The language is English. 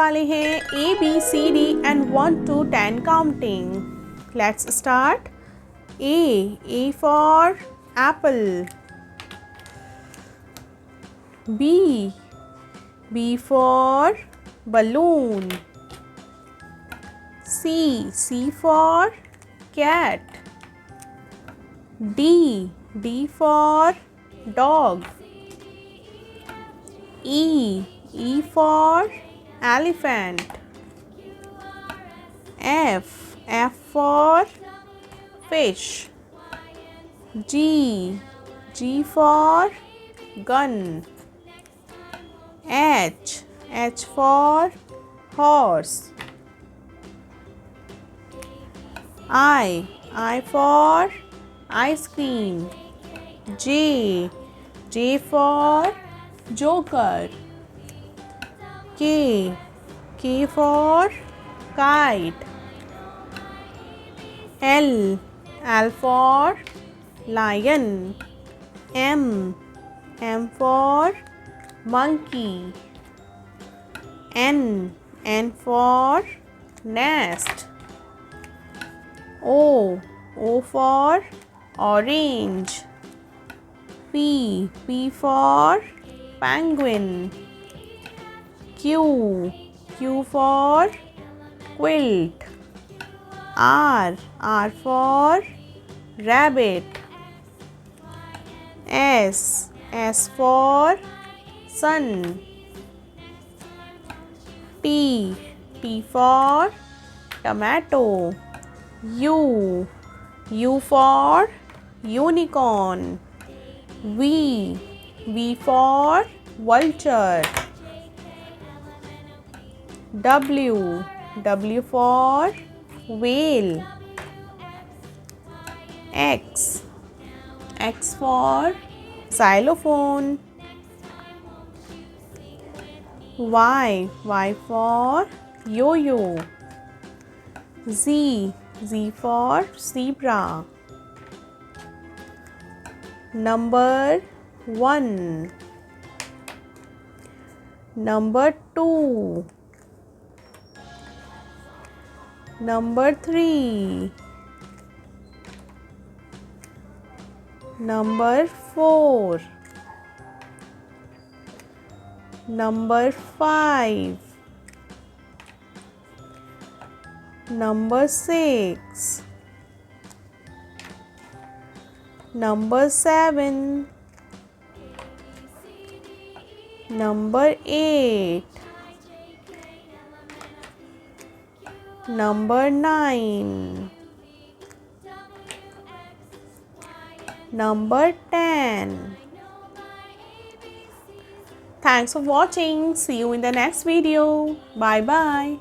वाले हैं ABCD and 1 to 10 counting. Let's start. A for apple. B for balloon. C for cat. D for dog. E for elephant. F for fish. G for gun. H for horse. I for ice cream. J for joker. K for kite. L for lion. M for monkey. N for nest. O for orange. P for penguin. Q for quilt. R for rabbit. S for sun. T for tomato. U for unicorn. V for vulture. W for whale. X for xylophone. Y for yo-yo. Z for zebra. Number 1. Number 2. Number 3. Number 4. Number 5. Number 6. Number 7. Number 8. Number 9. Number 10. Thanks for watching. See you in the next video. Bye bye.